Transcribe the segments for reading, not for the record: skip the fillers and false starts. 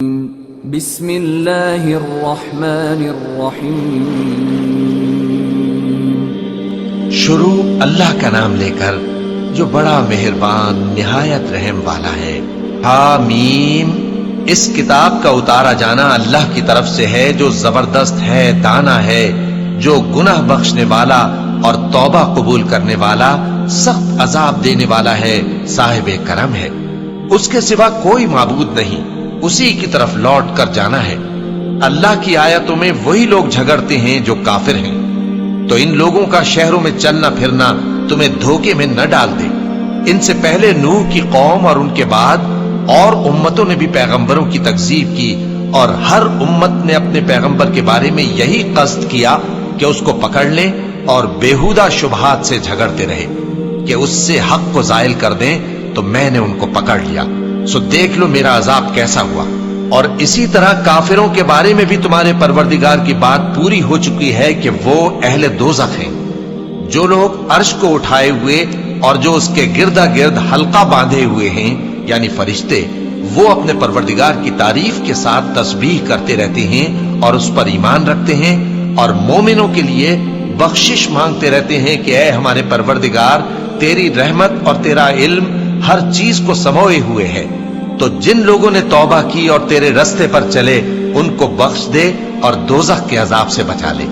بسم اللہ الرحمن الرحیم۔ شروع اللہ کا نام لے کر جو بڑا مہربان نہایت رحم والا ہے۔ حامیم۔ اس کتاب کا اتارا جانا اللہ کی طرف سے ہے جو زبردست ہے، دانا ہے، جو گناہ بخشنے والا اور توبہ قبول کرنے والا، سخت عذاب دینے والا ہے، صاحب کرم ہے۔ اس کے سوا کوئی معبود نہیں، اسی کی طرف لوٹ کر جانا ہے۔ اللہ کی آیتوں میں وہی لوگ جھگڑتے ہیں جو کافر ہیں، تو ان لوگوں کا شہروں میں چلنا پھرنا تمہیں دھوکے میں نہ ڈال دے۔ ان سے پہلے نوح کی قوم اور ان کے بعد اور امتوں نے بھی پیغمبروں کی تکذیب کی، اور ہر امت نے اپنے پیغمبر کے بارے میں یہی قصد کیا کہ اس کو پکڑ لیں اور بیہودہ شبہات سے جھگڑتے رہے کہ اس سے حق کو زائل کر دیں، تو میں نے ان کو پکڑ لیا۔ سو دیکھ لو میرا عذاب کیسا ہوا۔ اور اسی طرح کافروں کے بارے میں بھی تمہارے پروردگار کی بات پوری ہو چکی ہے کہ وہ اہل دوزخ ہیں۔ جو لوگ عرش کو اٹھائے ہوئے اور جو اس کے گردا گرد حلقہ باندھے ہوئے ہیں یعنی فرشتے، وہ اپنے پروردگار کی تعریف کے ساتھ تسبیح کرتے رہتے ہیں اور اس پر ایمان رکھتے ہیں، اور مومنوں کے لیے بخشش مانگتے رہتے ہیں کہ اے ہمارے پروردگار، تیری رحمت اور تیرا علم ہر چیز کو سموئے ہوئے ہے، تو جن لوگوں نے توبہ کی اور تیرے رستے پر چلے ان کو بخش دے اور دوزخ کے عذاب سے بچا لے۔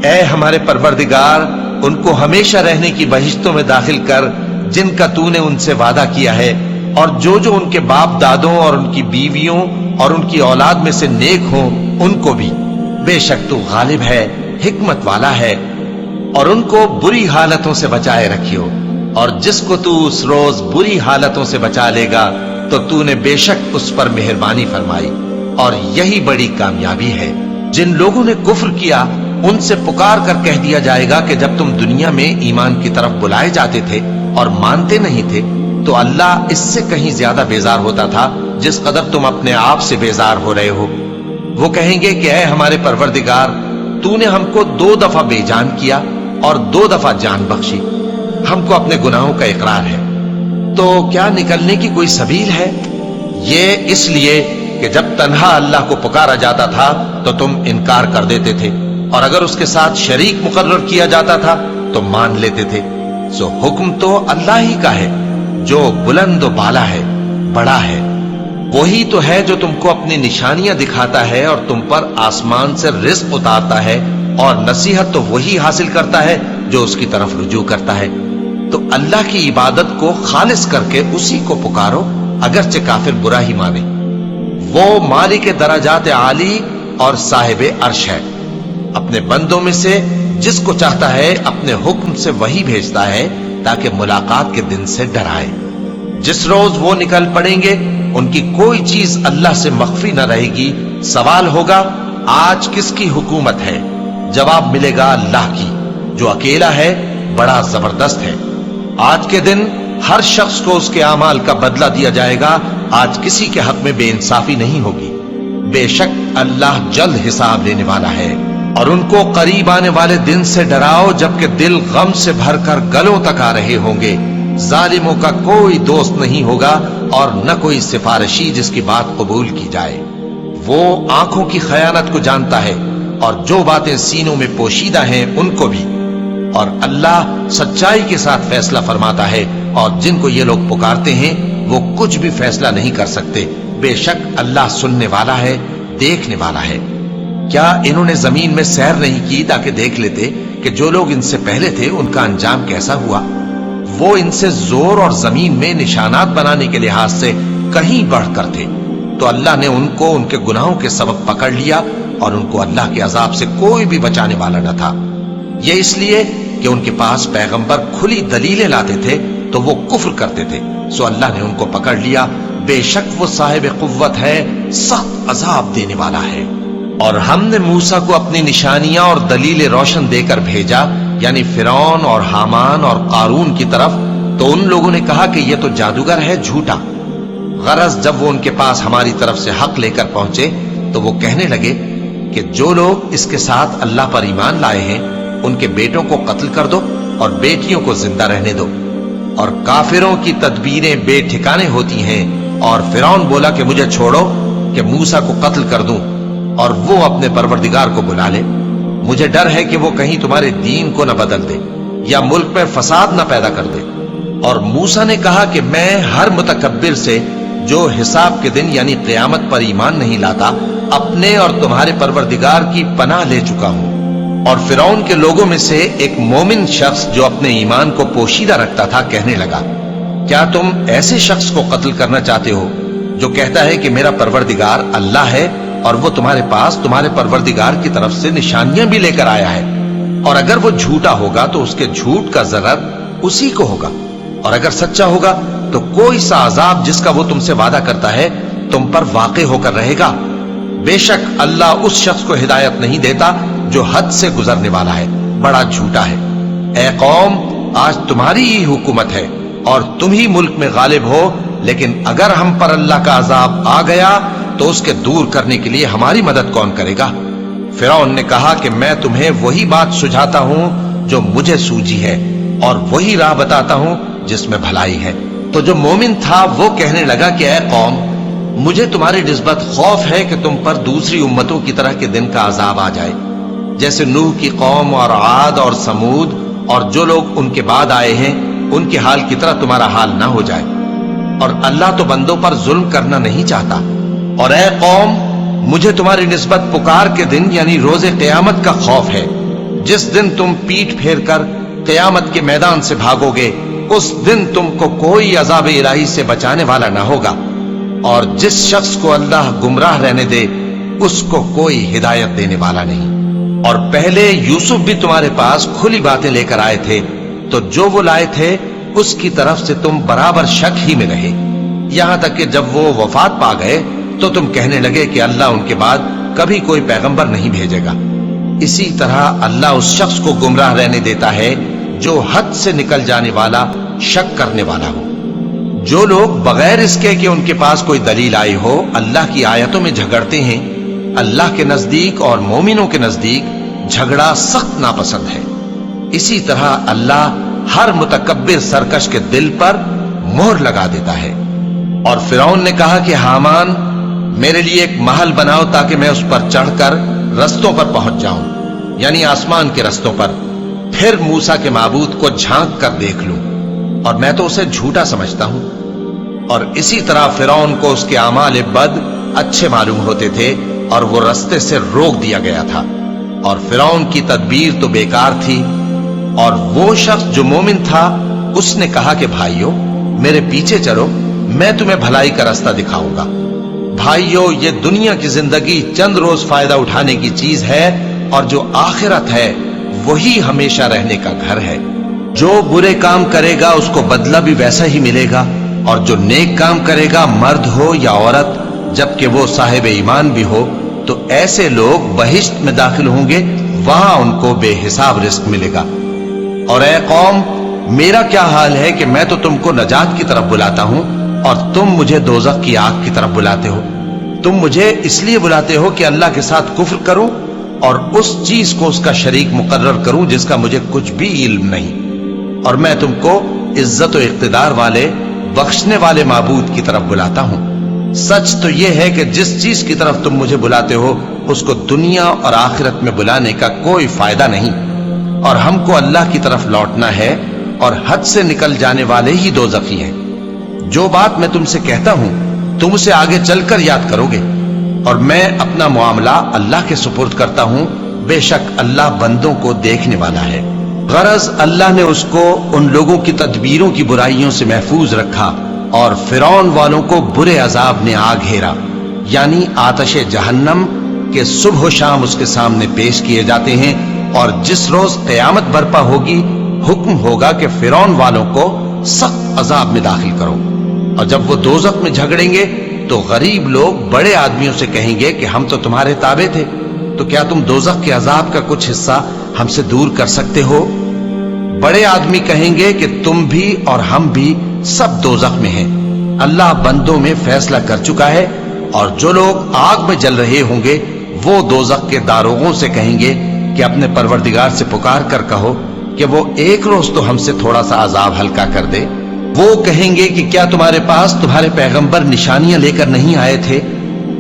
اے ہمارے پروردگار، ان کو ہمیشہ رہنے کی بہشتوں میں داخل کر جن کا تو نے ان سے وعدہ کیا ہے، اور جو ان کے باپ دادوں اور ان کی بیویوں اور ان کی اولاد میں سے نیک ہوں ان کو بھی۔ بے شک تو غالب ہے، حکمت والا ہے۔ اور ان کو بری حالتوں سے بچائے رکھیو، اور جس کو تو اس روز بری حالتوں سے بچا لے گا تو تو نے بے شک اس پر مہربانی فرمائی، اور یہی بڑی کامیابی ہے۔ جن لوگوں نے کفر کیا ان سے پکار کر کہہ دیا جائے گا کہ جب تم دنیا میں ایمان کی طرف بلائے جاتے تھے اور مانتے نہیں تھے تو اللہ اس سے کہیں زیادہ بیزار ہوتا تھا جس قدر تم اپنے آپ سے بیزار ہو رہے ہو۔ وہ کہیں گے کہ اے ہمارے پروردگار، تو نے ہم کو 2 دفعہ بے جان کیا اور 2 دفعہ جان بخشی، ہم کو اپنے گناہوں کا اقرار ہے، تو کیا نکلنے کی کوئی سبیل ہے؟ یہ اس لیے کہ جب تنہا اللہ کو پکارا جاتا تھا تو تم انکار کر دیتے تھے، اور اگر اس کے ساتھ شریک مقرر کیا جاتا تھا تو مان لیتے تھے۔ سو حکم تو اللہ ہی کا ہے جو بلند و بالا ہے، بڑا ہے۔ وہی تو ہے جو تم کو اپنی نشانیاں دکھاتا ہے اور تم پر آسمان سے رزق اتارتا ہے، اور نصیحت تو وہی حاصل کرتا ہے جو اس کی طرف رجوع کرتا ہے۔ تو اللہ کی عبادت کو خالص کر کے اسی کو پکارو، اگرچہ کافر برا ہی مانے۔ وہ مالک درجات عالی اور صاحب عرش ہے، اپنے بندوں میں سے جس کو چاہتا ہے اپنے حکم سے وہی بھیجتا ہے تاکہ ملاقات کے دن سے ڈرائے۔ جس روز وہ نکل پڑیں گے ان کی کوئی چیز اللہ سے مخفی نہ رہے گی۔ سوال ہوگا آج کس کی حکومت ہے؟ جواب ملے گا اللہ کی، جو اکیلا ہے، بڑا زبردست ہے۔ آج کے دن ہر شخص کو اس کے اعمال کا بدلہ دیا جائے گا، آج کسی کے حق میں بے انصافی نہیں ہوگی۔ بے شک اللہ جلد حساب لینے والا ہے۔ اور ان کو قریب آنے والے دن سے ڈراؤ جبکہ دل غم سے بھر کر گلوں تک آ رہے ہوں گے۔ ظالموں کا کوئی دوست نہیں ہوگا اور نہ کوئی سفارشی جس کی بات قبول کی جائے۔ وہ آنکھوں کی خیانت کو جانتا ہے اور جو باتیں سینوں میں پوشیدہ ہیں ان کو بھی، اور اللہ سچائی کے ساتھ فیصلہ فرماتا ہے، اور جن کو یہ لوگ پکارتے ہیں وہ کچھ بھی فیصلہ نہیں کر سکتے۔ بے شک اللہ سننے والا ہے، دیکھنے والا ہے۔ کیا انہوں نے زمین میں سیر نہیں کی تاکہ دیکھ لیتے کہ جو لوگ ان سے پہلے تھے ان کا انجام کیسا ہوا؟ وہ ان سے زور اور زمین میں نشانات بنانے کے لحاظ سے کہیں بڑھ کر تھے، تو اللہ نے ان کو ان کے گناہوں کے سبب پکڑ لیا، اور ان کو اللہ کے عذاب سے کوئی بھی بچانے والا نہ تھا۔ یہ اس لیے کہ ان کے پاس پیغمبر کھلی دلیلیں لاتے تھے تو وہ کفر کرتے تھے، سو اللہ نے ان کو پکڑ لیا۔ بے شک وہ صاحب قوت ہے، سخت عذاب دینے والا ہے۔ اور ہم نے موسیٰ کو اپنی نشانیاں اور دلیل روشن دے کر بھیجا، یعنی فرعون اور حامان اور قارون کی طرف، تو ان لوگوں نے کہا کہ یہ تو جادوگر ہے، جھوٹا۔ غرض جب وہ ان کے پاس ہماری طرف سے حق لے کر پہنچے تو وہ کہنے لگے کہ جو لوگ اس کے ساتھ اللہ پر ایمان لائے ہیں ان کے بیٹوں کو قتل کر دو اور بیٹیوں کو زندہ رہنے دو۔ اور کافروں کی تدبیریں بے ٹھکانے ہوتی ہیں، اور فرعون بولا کہ مجھے چھوڑو، کہ موسیٰ کو قتل کر دوں اور وہ اپنے پروردگار کو بلا لے؟ مجھے ڈر ہے کہ وہ کہیں تمہارے دین کو نہ بدل دے یا ملک میں فساد نہ پیدا کر دے۔ اور موسیٰ نے کہا کہ میں ہر متکبر سے جو حساب کے دن یعنی قیامت پر ایمان نہیں لاتا اپنے اور تمہارے پروردگار کی پناہ لے چکا ہوں۔ اور فرعون کے لوگوں میں سے ایک مومن شخص جو اپنے ایمان کو پوشیدہ رکھتا تھا کہنے لگا، کیا تم ایسے شخص کو قتل کرنا چاہتے ہو جو کہتا ہے کہ میرا پروردگار اللہ ہے اور وہ تمہارے پاس تمہارے پروردگار کی طرف سے نشانیاں بھی لے کر آیا ہے؟ اور اگر وہ جھوٹا ہوگا تو اس کے جھوٹ کا ضرر اسی کو ہوگا، اور اگر سچا ہوگا تو کوئی سا عذاب جس کا وہ تم سے وعدہ کرتا ہے تم پر واقع ہو کر رہے گا۔ بے شک اللہ اس شخص کو ہدایت نہیں دیتا جو حد سے گزرنے والا ہے، بڑا جھوٹا ہے۔ اے قوم، آج تمہاری ہی حکومت ہے اور تم ہی ملک میں غالب ہو، لیکن اگر ہم پر اللہ کا عذاب آ گیا تو اس کے دور کرنے کے لیے ہماری مدد کون کرے گا؟ فرعون نے کہا کہ میں تمہیں وہی بات سجھاتا ہوں جو مجھے سوجی ہے اور وہی راہ بتاتا ہوں جس میں بھلائی ہے۔ تو جو مومن تھا وہ کہنے لگا کہ اے قوم، مجھے تمہاری نسبت خوف ہے کہ تم پر دوسری امتوں کی طرح کے دن کا عذاب آ جائے، جیسے نوح کی قوم اور عاد اور سمود اور جو لوگ ان کے بعد آئے ہیں ان کے حال کی طرح تمہارا حال نہ ہو جائے۔ اور اللہ تو بندوں پر ظلم کرنا نہیں چاہتا۔ اور اے قوم، مجھے تمہاری نسبت پکار کے دن یعنی روز قیامت کا خوف ہے، جس دن تم پیٹ پھیر کر قیامت کے میدان سے بھاگو گے، اس دن تم کو کوئی عذاب الہی سے بچانے والا نہ ہوگا، اور جس شخص کو اللہ گمراہ رہنے دے اس کو کوئی ہدایت دینے والا نہیں۔ اور پہلے یوسف بھی تمہارے پاس کھلی باتیں لے کر آئے تھے، تو جو وہ لائے تھے اس کی طرف سے تم برابر شک ہی میں رہے، یہاں تک کہ جب وہ وفات پا گئے تو تم کہنے لگے کہ اللہ ان کے بعد کبھی کوئی پیغمبر نہیں بھیجے گا۔ اسی طرح اللہ اس شخص کو گمراہ رہنے دیتا ہے جو حد سے نکل جانے والا، شک کرنے والا ہو۔ جو لوگ بغیر اس کے کہ ان کے پاس کوئی دلیل آئی ہو اللہ کی آیتوں میں جھگڑتے ہیں، اللہ کے نزدیک اور مومنوں کے نزدیک جھگڑا سخت ناپسند ہے۔ اسی طرح اللہ ہر متکبر سرکش کے دل پر مہر لگا دیتا ہے۔ اور فرعون نے کہا کہ حامان، میرے لیے ایک محل بناؤ تاکہ میں اس پر چڑھ کر رستوں پر پہنچ جاؤں، یعنی آسمان کے رستوں پر، پھر موسیٰ کے معبود کو جھانک کر دیکھ لوں، اور میں تو اسے جھوٹا سمجھتا ہوں۔ اور اسی طرح فرعون کو اس کے اعمال بد اچھے معلوم ہوتے تھے اور وہ رستے سے روک دیا گیا تھا، اور فرعون کی تدبیر تو بیکار تھی۔ اور وہ شخص جو مومن تھا اس نے کہا کہ بھائیو، میرے پیچھے چلو، میں تمہیں بھلائی کا راستہ دکھاؤں گا۔ بھائیو، یہ دنیا کی زندگی چند روز فائدہ اٹھانے کی چیز ہے، اور جو آخرت ہے وہی ہمیشہ رہنے کا گھر ہے۔ جو برے کام کرے گا اس کو بدلہ بھی ویسا ہی ملے گا، اور جو نیک کام کرے گا، مرد ہو یا عورت، جبکہ وہ صاحب ایمان بھی ہو، تو ایسے لوگ بہشت میں داخل ہوں گے، وہاں ان کو بے حساب رزق ملے گا۔ اور اے قوم، میرا کیا حال ہے کہ میں تو تم کو نجات کی طرف بلاتا ہوں اور تم مجھے دوزخ کی آگ کی طرف بلاتے ہو۔ تم مجھے اس لیے بلاتے ہو کہ اللہ کے ساتھ کفر کروں اور اس چیز کو اس کا شریک مقرر کروں جس کا مجھے کچھ بھی علم نہیں، اور میں تم کو عزت و اقتدار والے، بخشنے والے معبود کی طرف بلاتا ہوں۔ سچ تو یہ ہے کہ جس چیز کی طرف تم مجھے بلاتے ہو اس کو دنیا اور آخرت میں بلانے کا کوئی فائدہ نہیں، اور ہم کو اللہ کی طرف لوٹنا ہے، اور حد سے نکل جانے والے ہی دوزخی ہیں۔ جو بات میں تم سے کہتا ہوں تم اسے آگے چل کر یاد کرو گے، اور میں اپنا معاملہ اللہ کے سپرد کرتا ہوں، بے شک اللہ بندوں کو دیکھنے والا ہے۔ غرض اللہ نے اس کو ان لوگوں کی تدبیروں کی برائیوں سے محفوظ رکھا، اور فرعون والوں کو برے عذاب نے آ گھیرا، یعنی آتش جہنم کے صبح و شام اس کے سامنے پیش کیے جاتے ہیں۔ اور جس روز قیامت برپا ہوگی حکم ہوگا کہ فرعون والوں کو سخت عذاب میں داخل کرو۔ اور جب وہ دوزخ میں جھگڑیں گے تو غریب لوگ بڑے آدمیوں سے کہیں گے کہ ہم تو تمہارے تابع تھے، تو کیا تم دوزخ کے عذاب کا کچھ حصہ ہم سے دور کر سکتے ہو؟ بڑے آدمی کہیں گے کہ تم بھی اور ہم بھی سب دوزخ میں ہیں۔ اللہ بندوں میں فیصلہ کر چکا ہے، اور جو لوگ آگ میں جل رہے ہوں گے وہ دوزخ کے داروغوں سے کہیں گے کہ اپنے پروردگار سے پکار کر کہو کہ وہ ایک روز تو ہم سے تھوڑا سا عذاب ہلکا کر دے۔ وہ کہیں گے کہ کیا تمہارے پاس تمہارے پیغمبر نشانیاں لے کر نہیں آئے تھے؟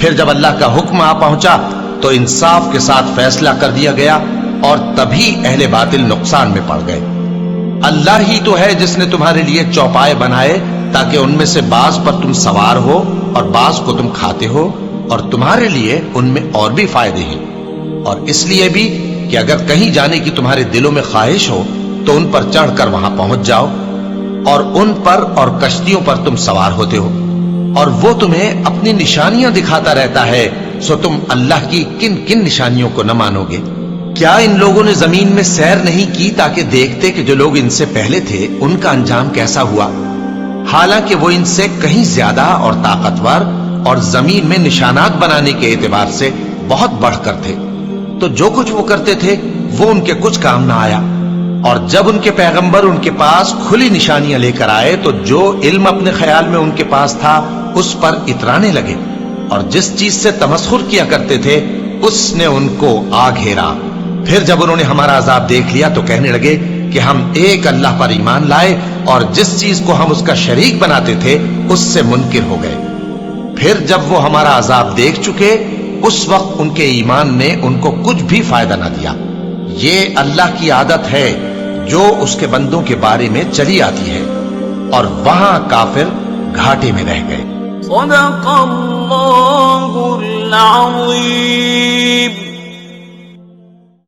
پھر جب اللہ کا حکم آ پہنچا تو انصاف کے ساتھ فیصلہ کر دیا گیا اور تبھی اہل باطل نقصان میں پڑ گئے۔ اللہ ہی تو ہے جس نے تمہارے لیے چوپائے بنائے تاکہ ان میں سے بعض پر تم سوار ہو اور بعض کو تم کھاتے ہو، اور تمہارے لیے ان میں اور بھی فائدے ہیں، اور اس لیے بھی کہ اگر کہیں جانے کی تمہارے دلوں میں خواہش ہو تو ان پر چڑھ کر وہاں پہنچ جاؤ، اور ان پر اور کشتیوں پر تم سوار ہوتے ہو، اور وہ تمہیں اپنی نشانیاں دکھاتا رہتا ہے، سو تم اللہ کی کن کن نشانیوں کو نہ مانو گے؟ کیا ان لوگوں نے زمین میں سیر نہیں کی تاکہ دیکھتے کہ جو لوگ ان سے پہلے تھے ان کا انجام کیسا ہوا؟ حالانکہ وہ ان سے کہیں زیادہ اور طاقتور اور زمین میں نشانات بنانے کے اعتبار سے بہت بڑھ کر تھے، تو جو کچھ وہ کرتے تھے وہ ان کے کچھ کام نہ آیا۔ اور جب ان کے پیغمبر ان کے پاس کھلی نشانیاں لے کر آئے تو جو علم اپنے خیال میں ان کے پاس تھا اس پر اترانے لگے، اور جس چیز سے تمسخر کیا کرتے تھے اس نے ان کو آ گھیرا۔ پھر جب انہوں نے ہمارا عذاب دیکھ لیا تو کہنے لگے کہ ہم ایک اللہ پر ایمان لائے، اور جس چیز کو ہم اس کا شریک بناتے تھے اس سے منکر ہو گئے۔ پھر جب وہ ہمارا عذاب دیکھ چکے اس وقت ان کے ایمان نے ان کو کچھ بھی فائدہ نہ دیا۔ یہ اللہ کی عادت ہے جو اس کے بندوں کے بارے میں چلی آتی ہے، اور وہاں کافر گھاٹے میں رہ گئے۔ صدق اللہ العظیم۔